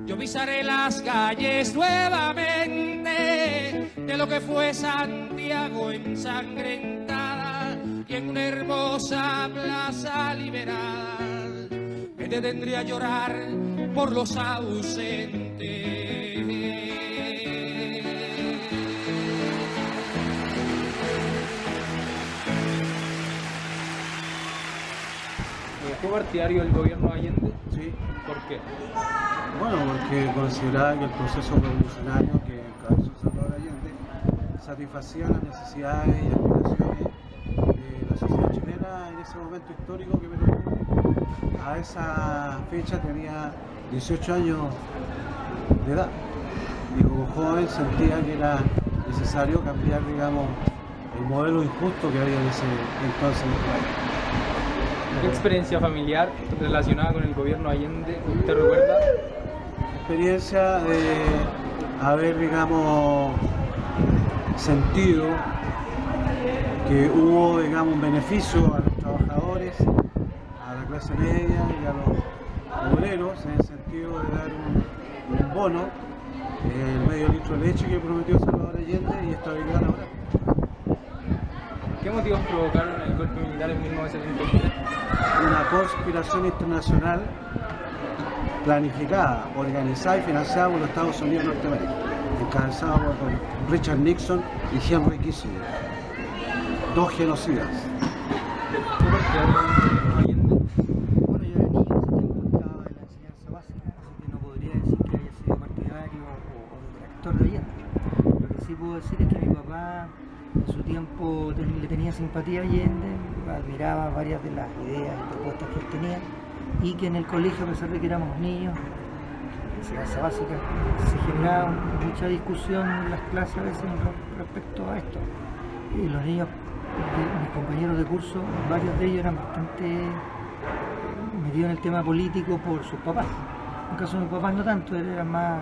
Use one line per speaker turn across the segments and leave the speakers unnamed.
Yo pisaré las calles nuevamente de lo que fue Santiago ensangrentada y en una hermosa plaza liberada me detendré a llorar por los ausentes.
¿Fue partidario del gobierno de Allende?
Sí.
¿Por qué?
Bueno, porque consideraba que el proceso revolucionario que encabezó Salvador Allende satisfacía las necesidades y aspiraciones de la sociedad chilena en ese momento histórico que me tocó. A esa fecha tenía 18 años de edad y como joven sentía que era necesario cambiar, digamos, el modelo injusto que había en ese entonces en el país.
¿Qué experiencia familiar relacionada con el gobierno de Allende usted recuerda?
Experiencia de haber, digamos, sentido que hubo, digamos, un beneficio a los trabajadores, a la clase media y a los obreros, en el sentido de dar un bono, el medio litro de leche que prometió Salvador Allende y estabilidad laboral.
¿Qué motivos provocaron el golpe militar en 1973?
Una conspiración internacional planificada, organizada y financiada por los Estados Unidos de Norteamérica, encabezada por Richard Nixon y Henry Kissinger, dos genocidas.
¿Fue partidario del gobierno de Allende?
Bueno, yo era niño en ese tiempo, estaba en la enseñanza básica, así que no podría decir que haya sido partidario o detractor de Allende. Lo que sí puedo decir es que mi papá en su tiempo le tenía simpatía a Allende, admiraba varias de las ideas y propuestas que él tenía, y que en el colegio, a pesar de que éramos niños, en enseñanza básica, se generaba mucha discusión en las clases a veces respecto a esto. Y los niños, mis compañeros de curso, varios de ellos eran bastante metidos en el tema político por sus papás. En el caso de mis papás no tanto, él era más,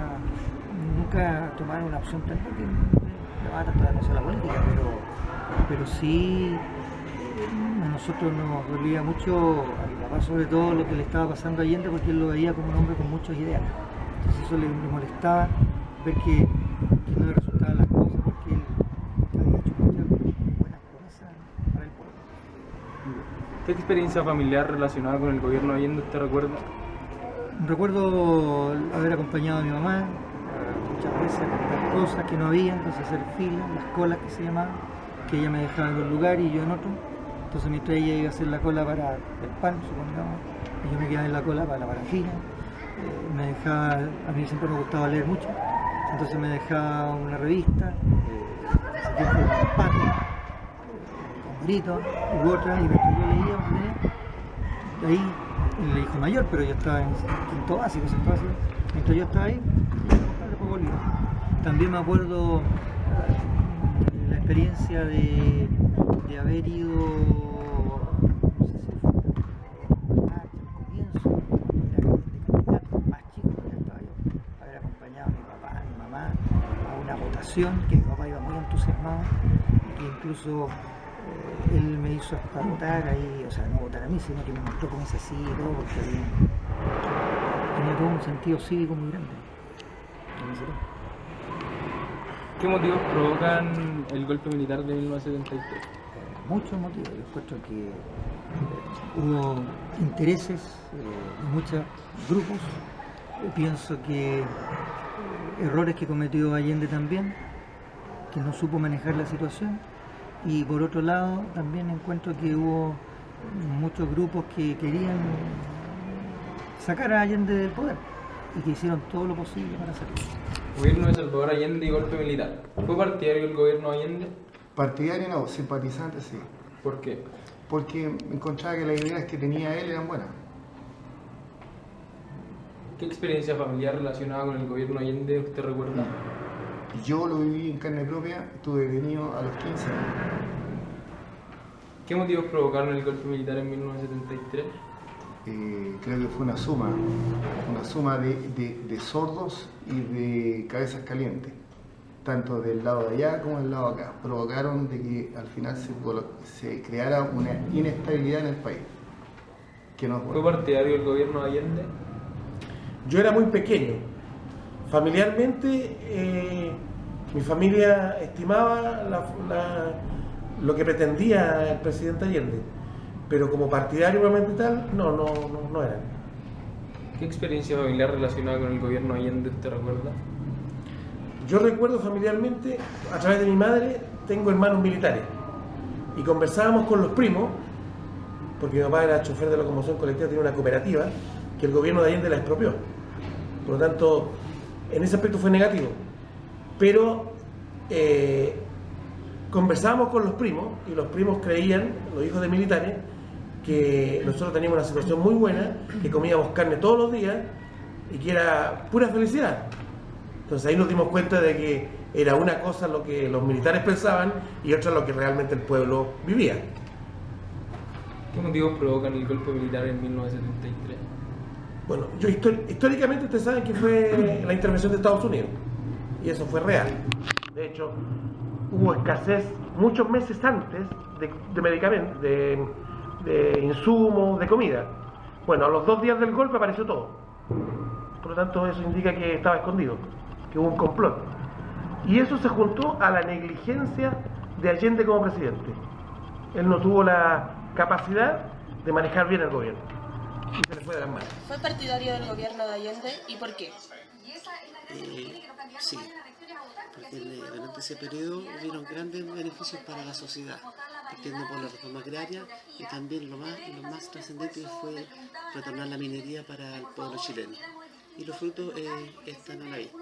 nunca tomaron una opción tan que llamaba tanto la atención a la política, pero sí a nosotros nos dolía mucho, a mi papá sobre todo, lo que le estaba pasando a Allende, porque él lo veía como un hombre con muchos ideales. Entonces eso le molestaba ver que no le resultaban las cosas, porque él había hecho muchas buenas promesas para el pueblo.
¿Qué experiencia familiar relacionada con el gobierno de Allende usted recuerda?
Recuerdo haber acompañado a mi mamá muchas veces a comprar cosas que no había, entonces hacer filas, las colas que se llamaban, que ella me dejaba en un lugar y yo en otro. Entonces mientras ella iba a hacer la cola para el pan, supongamos, y yo me quedaba en la cola para la parafina, me dejaba, a mí siempre me gustaba leer mucho, entonces me dejaba una revista, ese tiempo era Pato, con gritos y otra, y mientras yo leía, ahí el hijo mayor, pero yo estaba en quinto básico, sexto básico, mientras yo estaba ahí, después volví. También me acuerdo la experiencia de haber ido, no sé si fue al comienzo, cuando era candidato más chico, ya estaba yo, haber acompañado a mi papá, a mi mamá, a una votación, que mi papá iba muy entusiasmado, y que incluso él me hizo hasta votar ahí, o sea, no votar a mí, sino que me mostró cómo se hacía y todo, porque tenía todo un sentido cívico muy grande.
¿Qué motivos provocan el golpe militar de 1973?
Muchos motivos. Yo encuentro que hubo intereses de muchos grupos. Pienso que errores que cometió Allende también, que no supo manejar la situación. Y por otro lado, también encuentro que hubo muchos grupos que querían sacar a Allende del poder y que hicieron todo lo posible para hacerlo.
Gobierno de Salvador Allende y golpe militar. ¿Fue partidario el gobierno de Allende?
Partidario no, simpatizante sí.
¿Por qué?
Porque encontraba que las ideas que tenía él eran buenas.
¿Qué experiencia familiar relacionada con el gobierno de Allende usted recuerda?
Yo lo viví en carne propia, estuve detenido a los 15 años.
¿Qué motivos provocaron el golpe militar en 1973?
Creo que fue una suma de sordos y de cabezas calientes, tanto del lado de allá como del lado de acá. Provocaron de que al final se creara una inestabilidad en el país. Que no es bueno.
¿Fue partidario el gobierno de Allende?
Yo era muy pequeño. Familiarmente, mi familia estimaba lo que pretendía el presidente Allende, pero como partidario realmente tal, no era.
¿Qué experiencia familiar relacionada con el gobierno Allende usted recuerda?
Yo recuerdo familiarmente, a través de mi madre, tengo hermanos militares y conversábamos con los primos, porque mi papá era chofer de locomoción colectiva, tenía una cooperativa que el gobierno de Allende la expropió. Por lo tanto, en ese aspecto fue negativo. Pero conversábamos con los primos y los primos creían, los hijos de militares, que nosotros teníamos una situación muy buena, que comíamos carne todos los días y que era pura felicidad. Entonces ahí nos dimos cuenta de que era una cosa lo que los militares pensaban y otra lo que realmente el pueblo vivía.
¿Qué motivos provocan el golpe militar en 1973?
Bueno, históricamente ustedes saben que fue la intervención de Estados Unidos y eso fue real. De hecho, hubo escasez muchos meses antes de medicamentos, de insumos, de comida. Bueno, a los 2 días del golpe apareció todo. Por lo tanto, eso indica que estaba escondido, que hubo un complot. Y eso se juntó a la negligencia de Allende como presidente. Él no tuvo la capacidad de manejar bien el gobierno y se le fue de las manos.
¿Fue partidario del gobierno de Allende y por qué?
Sí, porque durante ese periodo hubieron grandes beneficios para la sociedad, partiendo por la reforma agraria y también lo más trascendente fue retornar la minería para el pueblo chileno. Y los frutos están a la vista.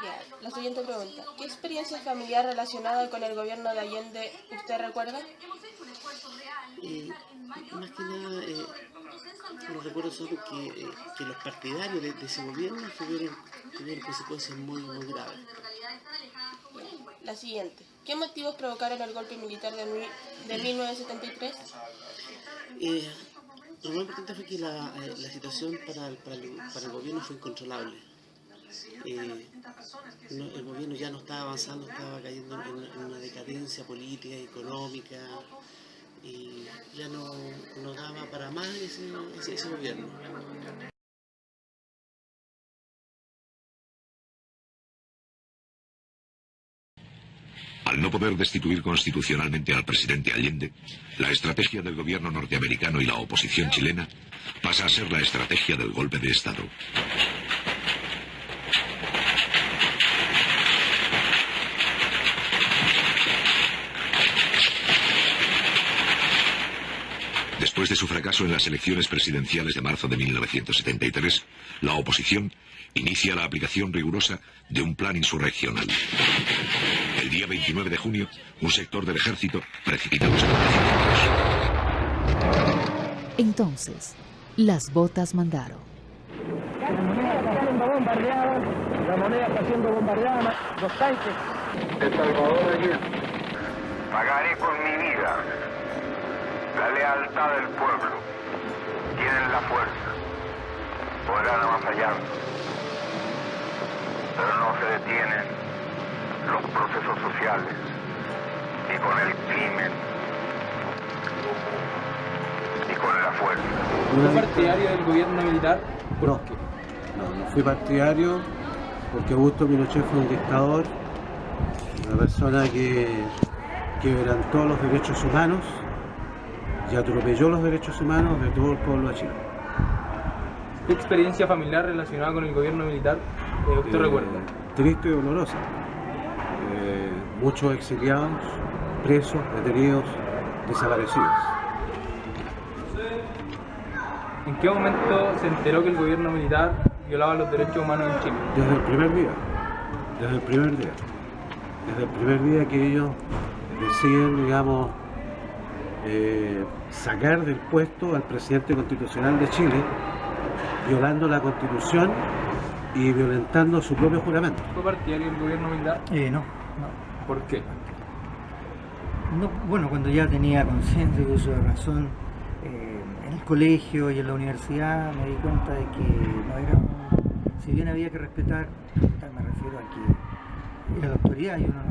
Ya, la siguiente pregunta. ¿Qué experiencia familiar relacionada con el gobierno de Allende usted recuerda?
Más que nada, los recuerdos son que los partidarios de ese gobierno tuvieron consecuencias muy graves.
La siguiente. ¿Qué motivos provocaron el golpe militar de 1973?
Lo más importante fue que la situación para el gobierno fue incontrolable. El gobierno ya no estaba avanzando, estaba cayendo en una decadencia política, económica, y ya no daba para más ese gobierno.
Al no poder destituir constitucionalmente al presidente Allende, la estrategia del gobierno norteamericano y la oposición chilena pasa a ser la estrategia del golpe de Estado. Después de su fracaso en las elecciones presidenciales de marzo de 1973, la oposición inicia la aplicación rigurosa de un plan insurreccional. El día 29 de junio, un sector del ejército precipita los acontecimientos.
Entonces, las botas mandaron.
La moneda está siendo bombardeada, los tanques. El Salvador aquí.
Pagaré con mi vida la lealtad del pueblo. Tienen la fuerza, podrán avasallarnos, pero no se detienen los procesos sociales ni con el crimen ni con la fuerza.
¿Fue partidario del gobierno militar?
No, no fui partidario porque Augusto Pinochet fue un dictador, una persona que quebrantó los derechos humanos y atropelló los derechos humanos de todo el pueblo de Chile.
¿Qué experiencia familiar relacionada con el gobierno militar usted recuerda?
Triste y dolorosa. Muchos exiliados, presos, detenidos, desaparecidos.
¿En qué momento se enteró que el gobierno militar violaba los derechos humanos en Chile?
Desde el primer día. Desde el primer día. Desde el primer día que ellos deciden, digamos, sacar del puesto al presidente constitucional de Chile, violando la Constitución y violentando su propio juramento.
¿Fue partidario del gobierno militar?
No.
¿Por qué?
No, bueno, cuando ya tenía conciencia y uso de razón, en el colegio y en la universidad me di cuenta de que no era si bien había que respetar, me refiero a que era la autoridad y uno no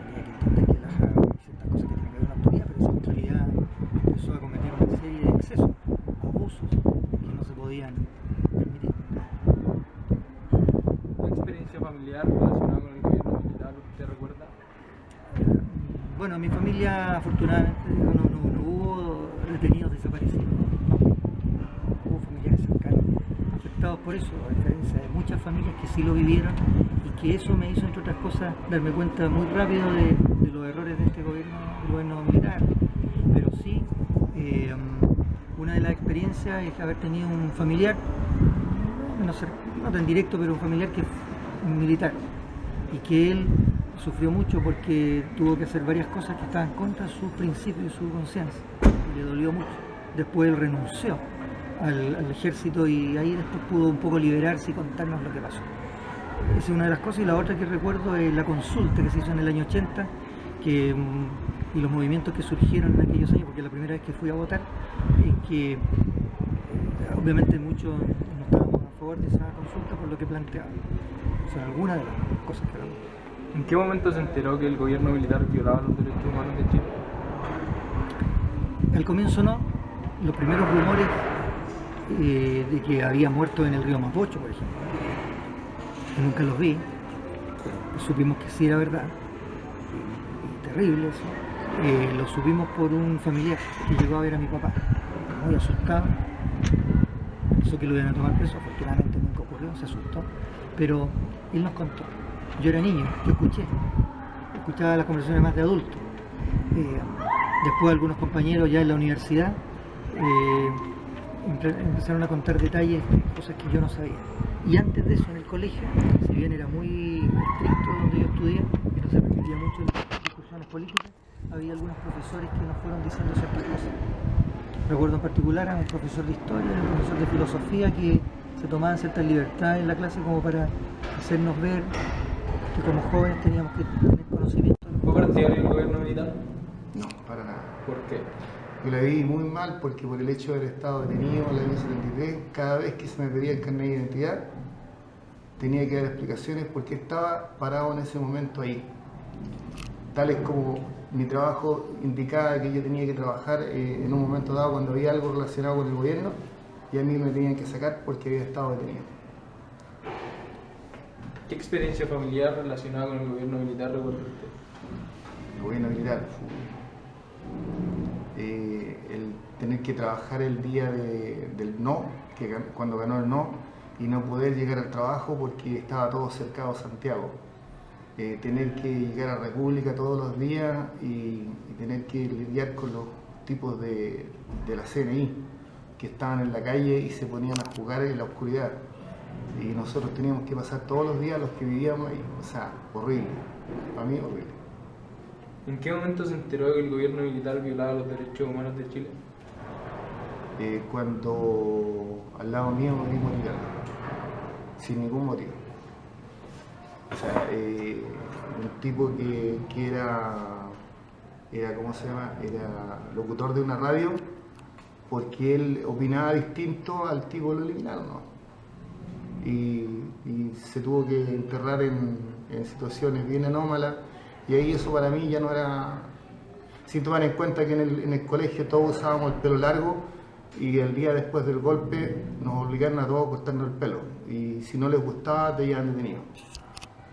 tenía que entender que ciertas cosas que tienen que ver con la autoridad, pero esa autoridad empezó a cometer una serie de excesos, abusos que no se podían
relacionado con el gobierno militar usted recuerda?
Bueno, en mi familia afortunadamente no hubo retenidos desaparecidos, no. Hubo familiares cercanos afectados por eso, a diferencia de muchas familias que sí lo vivieron y que eso me hizo, entre otras cosas, darme cuenta muy rápido de los errores de este gobierno, del gobierno militar. Pero sí, una de las experiencias es haber tenido un familiar, no tan directo, pero un familiar que fue militar y que él sufrió mucho porque tuvo que hacer varias cosas que estaban contra sus principios y su conciencia. Le dolió mucho. Después él renunció al ejército y ahí después pudo un poco liberarse y contarnos lo que pasó. Esa es una de las cosas. Y la otra que recuerdo es la consulta que se hizo en el año 80 y los movimientos que surgieron en aquellos años, porque la primera vez que fui a votar, en que obviamente muchos no estábamos a favor de esa consulta por lo que planteaba. O sea, alguna de las cosas que hablamos.
¿En qué momento se enteró que el gobierno militar violaba los derechos humanos de Chile?
Al comienzo no. Los primeros rumores de que había muerto en el río Mapocho, por ejemplo. Yo nunca los vi. Supimos que sí era verdad. Y terrible eso. Lo supimos por un familiar que llegó a ver a mi papá. Muy asustado. Pensó que lo iban a tomar preso. Afortunadamente nunca ocurrió, se asustó. Pero él nos contó. Yo era niño, yo escuchaba las conversaciones más de adultos. Después algunos compañeros ya en la universidad empezaron a contar detalles, cosas que yo no sabía. Y antes de eso en el colegio, si bien era muy estricto donde yo estudié, que no se permitía mucho en discusiones políticas, había algunos profesores que nos fueron diciendo ciertas cosas. Recuerdo en particular a un profesor de historia, a un profesor de filosofía que se tomaban ciertas libertades en la clase como para hacernos ver que como jóvenes teníamos que tener conocimiento.
¿Fue partidario del gobierno militar?
No, para nada.
¿Por qué?
Yo la vi muy mal porque por el hecho de haber estado detenido en el año 73, cada vez que se me pedía el carnet de identidad, tenía que dar explicaciones por qué estaba parado en ese momento ahí. Tales como mi trabajo indicaba que yo tenía que trabajar en un momento dado cuando había algo relacionado con el gobierno y a mí me tenían que sacar porque había estado detenido.
¿Qué experiencia familiar relacionada con el gobierno militar recuerda usted?
El gobierno militar, el tener que trabajar el día del no, cuando ganó el no, y no poder llegar al trabajo porque estaba todo cercado a Santiago. Tener que llegar a República todos los días y tener que lidiar con los tipos de la CNI que estaban en la calle y se ponían a jugar en la oscuridad. Y nosotros teníamos que pasar todos los días los que vivíamos ahí. O sea, horrible. Para mí, horrible.
¿En qué momento se enteró que el gobierno militar violaba los derechos humanos de Chile?
Cuando al lado mío me vi morir sin ningún motivo. O sea, un tipo que era, ¿cómo se llama? Era locutor de una radio porque él opinaba distinto al tipo, lo eliminaron, ¿no? Y se tuvo que enterrar en situaciones bien anómalas y ahí eso para mí ya no era, sin tomar en cuenta que en el colegio todos usábamos el pelo largo y el día después del golpe nos obligaron a todos a cortarnos el pelo y si no les gustaba te llevaban detenido.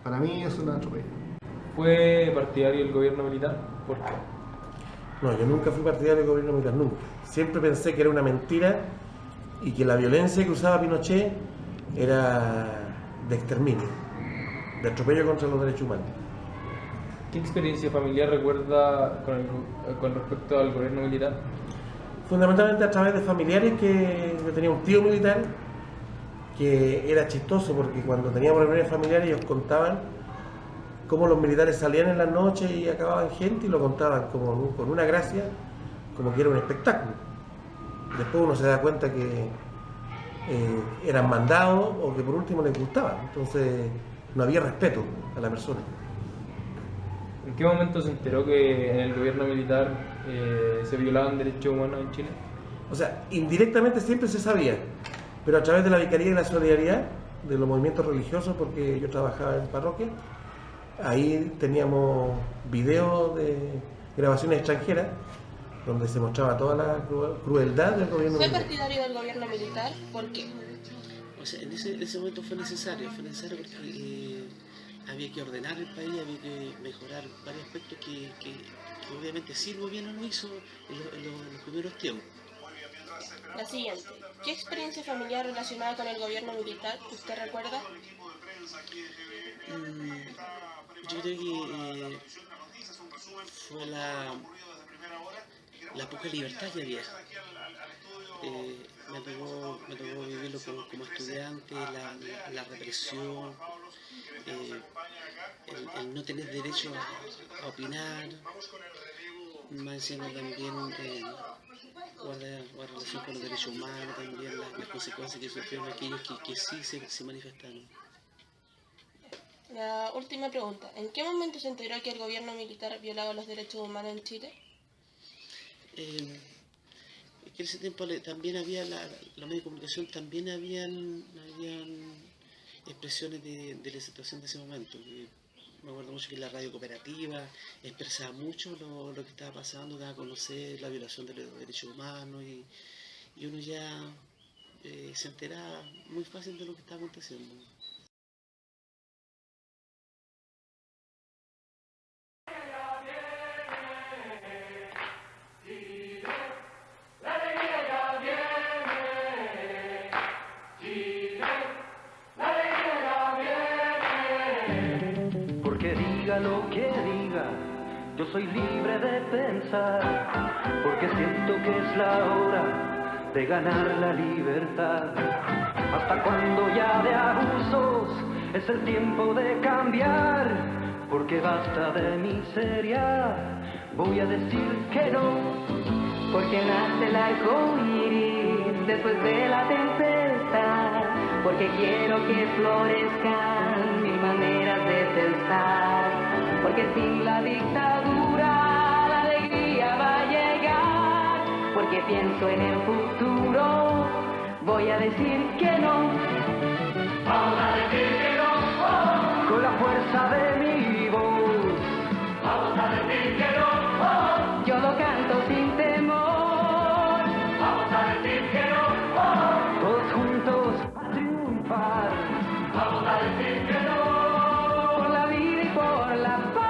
Para mí eso es una atropello.
¿Fue partidario del gobierno militar? ¿Por qué?
No, yo nunca fui partidario del gobierno militar, nunca. Siempre pensé que era una mentira y que la violencia que usaba Pinochet era de exterminio, de atropello contra los derechos humanos.
¿Qué experiencia familiar recuerda con respecto al gobierno militar?
Fundamentalmente a través de familiares que yo tenía un tío militar que era chistoso porque cuando teníamos reuniones familiares ellos contaban cómo los militares salían en las noches y acababan gente y lo contaban como con una gracia, como que era un espectáculo. Después uno se da cuenta que eran mandados o que por último les gustaba, entonces no había respeto a la persona.
¿En qué momento se enteró que en el gobierno militar se violaban derechos humanos en Chile?
O sea, indirectamente siempre se sabía, pero a través de la Vicaría de la Solidaridad, de los movimientos religiosos, porque yo trabajaba en parroquia, ahí teníamos videos de grabaciones extranjeras donde se mostraba toda la crueldad del gobierno militar.
¿Fue partidario del gobierno militar? ¿Por qué?
O sea, en ese momento fue necesario porque había que ordenar el país, había que mejorar varios aspectos que obviamente sí el gobierno lo hizo en los primeros tiempos.
La siguiente. ¿Qué experiencia familiar relacionada con el gobierno militar usted recuerda?
Yo creo que fue la poca libertad que había. Me tocó vivirlo como estudiante, la represión, el no tener derecho a opinar, más encima también guardar relación con los derechos humanos, también las consecuencias que sufrieron aquellos que sí se manifestaron.
La última pregunta. ¿En qué momento se enteró que el gobierno militar violaba los derechos humanos en Chile?
En ese tiempo también había los medios de comunicación, también habían expresiones de la situación de ese momento. Me acuerdo mucho que la radio cooperativa expresaba mucho lo que estaba pasando, daba a conocer la violación de los derechos humanos y uno ya se enteraba muy fácil de lo que estaba aconteciendo.
Lo que diga, yo soy libre de pensar, porque siento que es la hora de ganar la libertad. Hasta cuando ya de abusos es el tiempo de cambiar, porque basta de miseria, voy a decir que no.
Porque nace el arco iris después de la tempestad, porque quiero que florezcan mil maneras de pensar, porque sin la dictadura la alegría va a llegar, porque pienso en el futuro, voy a decir que no.
Vamos a decir que no, oh, con la fuerza de mi voz. Vamos a decir que no, oh,
yo lo canto sin temor.
Vamos a decir que no, oh, todos juntos a triunfar. Vamos a decir que no,
por la vida y por la paz.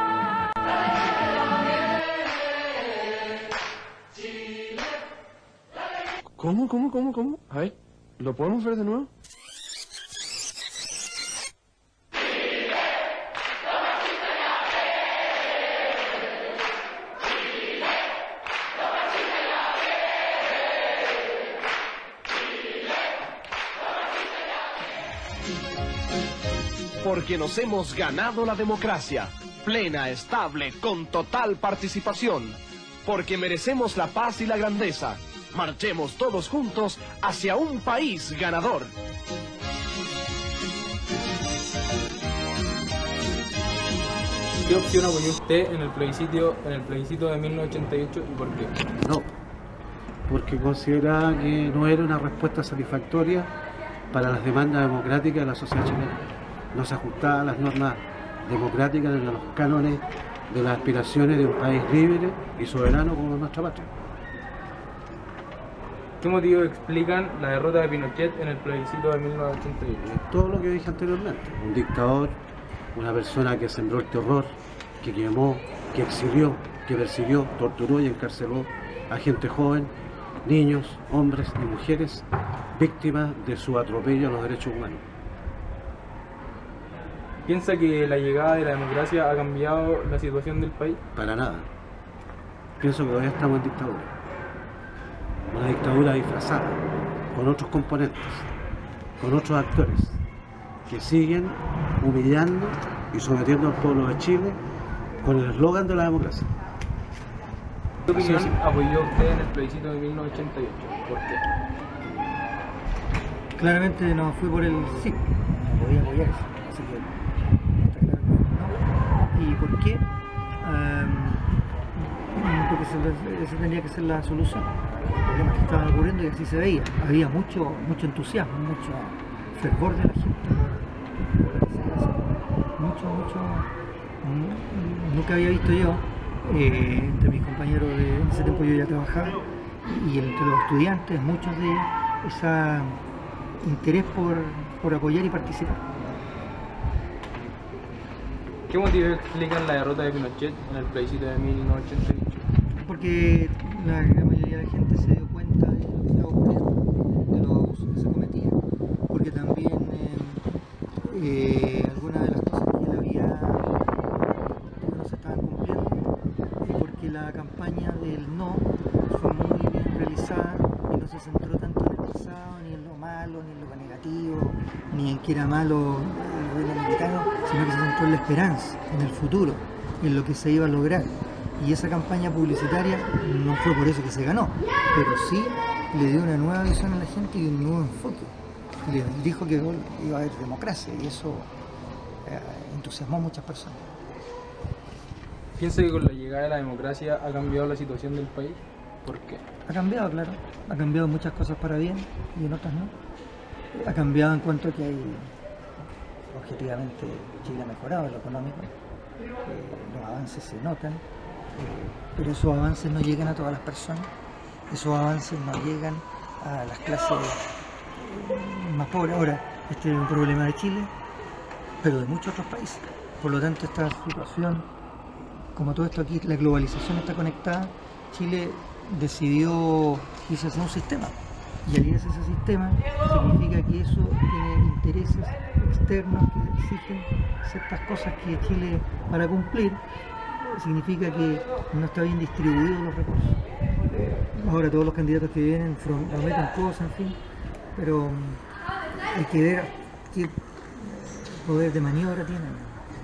¿Cómo? A ver, ¿lo podemos ver de nuevo?
Porque nos hemos ganado la democracia, plena, estable, con total participación. Porque merecemos la paz y la grandeza. Marchemos todos juntos hacia un país ganador.
¿Qué opción apoyó usted en el plebiscito de 1988 y por qué?
No, porque consideraba que no era una respuesta satisfactoria para las demandas democráticas de la sociedad chilena. No se ajustaba a las normas democráticas ni a los cánones de las aspiraciones de un país libre y soberano como nuestra patria.
¿Qué motivos explican la derrota de Pinochet en el plebiscito de 1988?
Todo lo que dije anteriormente, un dictador, una persona que sembró el terror, que quemó, que exilió, que persiguió, torturó y encarceló a gente joven, niños, hombres y mujeres, víctimas de su atropello a los derechos humanos.
¿Piensa que la llegada de la democracia ha cambiado la situación del país?
Para nada. Pienso que todavía estamos en dictadura. Una dictadura disfrazada, con otros componentes, con otros actores, que siguen humillando y sometiendo al pueblo de Chile con el eslogan de la democracia.
¿Qué opinión apoyó usted en el plebiscito de 1988? ¿Por qué?
Claramente no fui por el sí, no podía apoyar eso, así que está claro que no. ¿Y por qué? Porque esa tenía que ser la solución. Los problemas que estaban ocurriendo y así se veía. Había mucho entusiasmo, mucho fervor de la gente. Mucho. Nunca había visto yo, entre mis compañeros en ese tiempo yo ya trabajaba, y entre los estudiantes, muchos de ellos, ese interés por apoyar y participar.
¿Qué motivos explican la derrota de Pinochet en el plebiscito de 1988?
Porque la gran mayoría de la gente se dio cuenta de lo que estaba ocurriendo, de los abusos que se cometían, porque también algunas de las cosas que él había no se estaban cumpliendo, y porque la campaña del no fue muy bien realizada y no se centró tanto en el pasado, ni en lo malo, ni en lo negativo, ni en que era malo el gobierno americano, sino que se centró en la esperanza, en el futuro, en lo que se iba a lograr. Y esa campaña publicitaria no fue por eso que se ganó, pero sí le dio una nueva visión a la gente y un nuevo enfoque. Le dijo que iba a haber democracia y eso entusiasmó a muchas personas.
¿Piensa que con la llegada de la democracia ha cambiado la situación del país? ¿Por qué?
Ha cambiado, claro. Ha cambiado muchas cosas para bien y en otras no. Ha cambiado en cuanto a que hay, objetivamente, Chile ha mejorado en lo económico. Los avances se notan. Pero esos avances no llegan a todas las personas, esos avances no llegan a las clases más pobres. Ahora, este es un problema de Chile, pero de muchos otros países. Por lo tanto, esta situación, como todo esto aquí, la globalización está conectada, Chile decidió irse hacia un sistema. Y al irse a ese sistema, significa que eso tiene intereses externos que exigen ciertas cosas que Chile, para cumplir, significa que no está bien distribuidos los recursos. Ahora todos los candidatos que vienen prometen cosas, en fin, pero hay que ver qué poder de maniobra tienen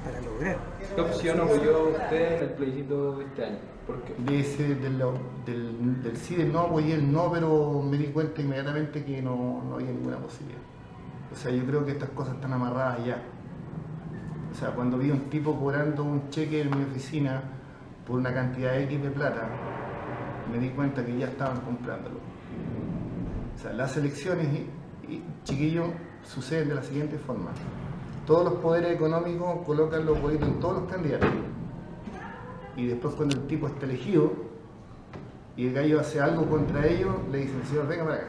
para lograr.
¿Qué opción apoyó usted en el plebiscito de este año? ¿Por qué?
Del sí, del no apoyé el no, pero me di cuenta inmediatamente que no había ninguna posibilidad. O sea, yo creo que estas cosas están amarradas ya. O sea, cuando vi a un tipo cobrando un cheque en mi oficina por una cantidad X de plata, me di cuenta que ya estaban comprándolo. O sea, las elecciones, chiquillos, suceden de la siguiente forma. Todos los poderes económicos colocan los huevitos en todos los candidatos. Y después cuando el tipo está elegido y el gallo hace algo contra ellos, le dicen, señor, venga para acá.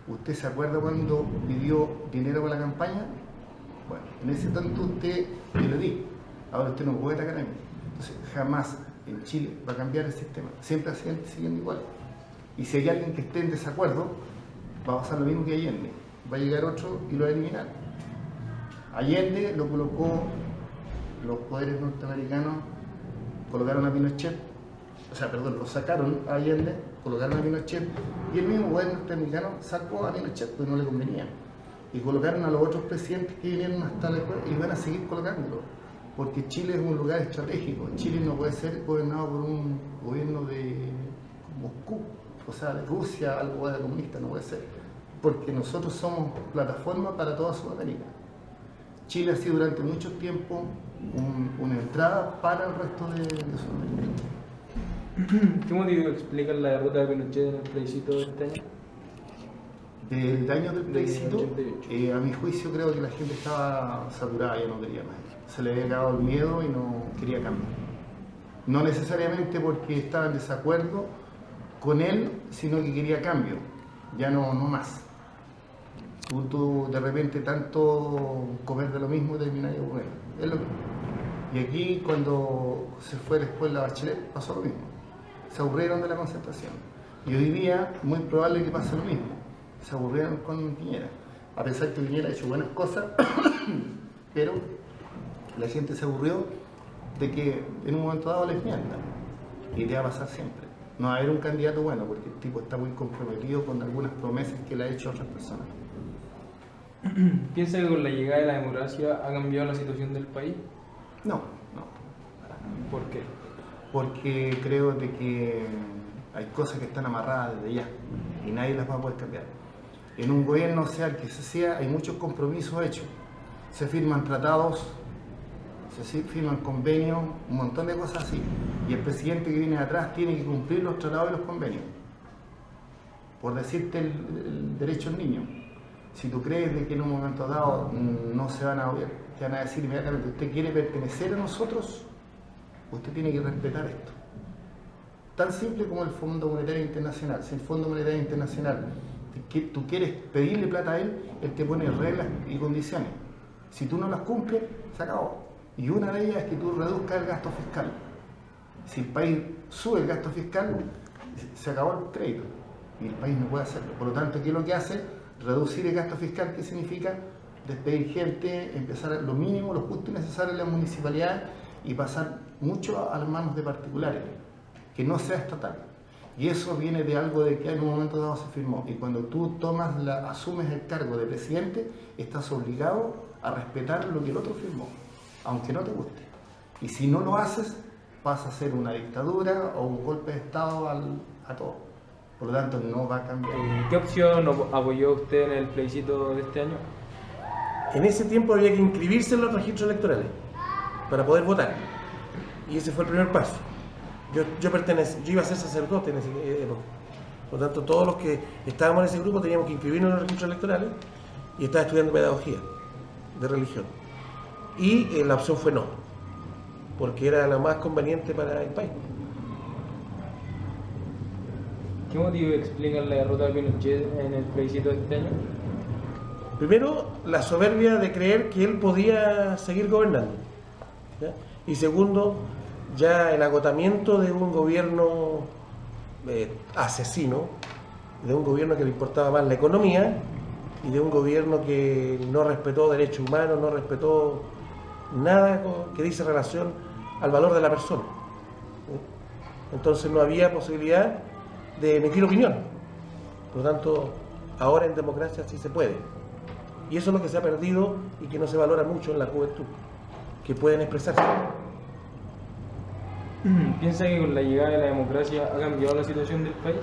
¿Usted se acuerda cuando pidió dinero para la campaña? Bueno, en ese tanto yo le di, ahora usted no puede atacar a mí. Entonces, jamás en Chile va a cambiar el sistema, siempre siguiendo igual. Y si hay alguien que esté en desacuerdo, va a pasar lo mismo que Allende, va a llegar otro y lo va a eliminar. Allende lo colocó, los poderes norteamericanos colocaron a Pinochet, lo sacaron a Allende, colocaron a Pinochet, y el mismo poder norteamericano sacó a Pinochet, porque no le convenía. Y colocaron a los otros presidentes que vinieron hasta después y van a seguir colocándolo, porque Chile es un lugar estratégico. Chile no puede ser gobernado por un gobierno de Moscú, o sea, de Rusia, algo de comunista, no puede ser, porque nosotros somos plataforma para toda Sudamérica. Chile ha sido durante mucho tiempo una entrada para el resto de Sudamérica.
¿Qué motivo explican la derrota de Pinochet en el plebiscito de este año?
Del daño del plebiscito, a mi juicio creo que la gente estaba saturada, ya no quería más. Se le había acabado el miedo y no quería cambiar. No necesariamente porque estaba en desacuerdo con él, sino que quería cambio, ya no más. Tú de repente tanto comer de lo mismo terminas de comer, es lo mismo. Y aquí cuando se fue después la Bachelet pasó lo mismo, se aburrieron de la concertación. Y hoy día muy probable que pase lo mismo. Se aburrieron con Piñera, a pesar que Piñera ha hecho buenas cosas, pero la gente se aburrió de que en un momento dado les mientan, y te va a pasar siempre. No va a haber un candidato bueno, porque el tipo está muy comprometido con algunas promesas que le ha hecho a otras personas.
¿Piensa que con la llegada de la democracia ha cambiado la situación del país?
No.
¿Por qué?
Porque creo de que hay cosas que están amarradas desde ya, y nadie las va a poder cambiar. En un gobierno, sea el que sea, hay muchos compromisos hechos. Se firman tratados, se firman convenios, un montón de cosas así. Y el presidente que viene atrás tiene que cumplir los tratados y los convenios. Por decirte el derecho al niño. Si tú crees de que en un momento dado no se van a ver, te van a decir inmediatamente, usted quiere pertenecer a nosotros, usted tiene que respetar esto. Tan simple como el Fondo Monetario Internacional. Si el Fondo Monetario Internacional tú quieres pedirle plata a él te pone reglas y condiciones. Si tú no las cumples, se acabó. Y una de ellas es que tú reduzcas el gasto fiscal. Si el país sube el gasto fiscal, se acabó el crédito y el país no puede hacerlo. Por lo tanto, ¿qué es lo que hace? Reducir el gasto fiscal, que significa despedir gente, empezar a lo mínimo, lo justo y necesario en las municipalidades y pasar mucho a las manos de particulares, que no sea estatal. Y eso viene de algo de que en un momento dado se firmó. Y cuando tú asumes el cargo de presidente, estás obligado a respetar lo que el otro firmó, aunque no te guste. Y si no lo haces, pasa a ser una dictadura o un golpe de Estado a todo. Por lo tanto, no va a cambiar.
¿Qué opción apoyó usted en el plebiscito de este año?
En ese tiempo había que inscribirse en los registros electorales para poder votar. Y ese fue el primer paso. Yo iba a ser sacerdote en esa época. Por lo tanto, todos los que estábamos en ese grupo teníamos que inscribirnos en los registros electorales y estaba estudiando pedagogía de religión. Y la opción fue no, porque era la más conveniente para el país.
¿Qué motivo explican la derrota de Pinochet en el plebiscito de este año?
Primero, la soberbia de creer que él podía seguir gobernando, ¿ya? Y segundo, ya el agotamiento de un gobierno asesino, de un gobierno que le importaba más la economía y de un gobierno que no respetó derechos humanos, no respetó nada que dice relación al valor de la persona. Entonces no había posibilidad de emitir opinión. Por lo tanto, ahora en democracia sí se puede. Y eso es lo que se ha perdido y que no se valora mucho en la juventud, que pueden expresarse.
¿Piensa que con la llegada de la democracia ha cambiado la situación del país?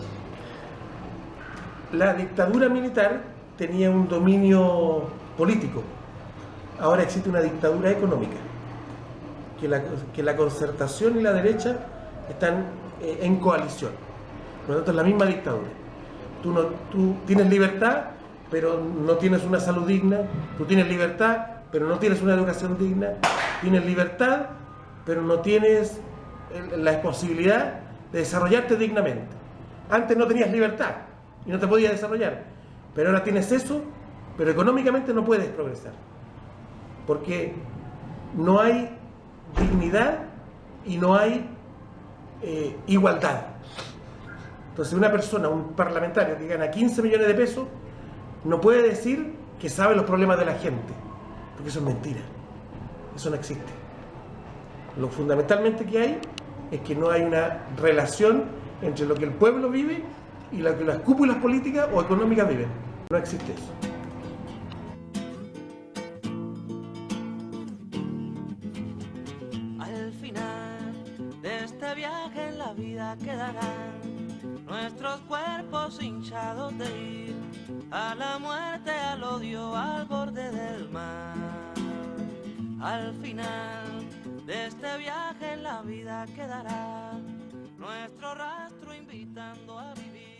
La dictadura militar tenía un dominio político. Ahora existe una dictadura económica. Que la concertación y la derecha están en coalición. Por lo tanto, es la misma dictadura. Tú tienes libertad, pero no tienes una salud digna. Tú tienes libertad, pero no tienes una educación digna. Tienes libertad, pero no tienes la posibilidad de desarrollarte dignamente. Antes no tenías libertad y no te podías desarrollar, pero ahora tienes eso, pero económicamente no puedes progresar, porque no hay dignidad y no hay igualdad. Entonces una persona, un parlamentario que gana 15 millones de pesos, no puede decir que sabe los problemas de la gente, porque eso es mentira, eso no existe. Lo fundamentalmente que hay es que no hay una relación entre lo que el pueblo vive y lo que las cúpulas políticas o económicas viven. No existe eso.
Al final de este viaje en la vida quedarán nuestros cuerpos hinchados de ir a la muerte, al odio, al borde del mar. Al final de este viaje en la vida quedará nuestro rastro invitando a vivir.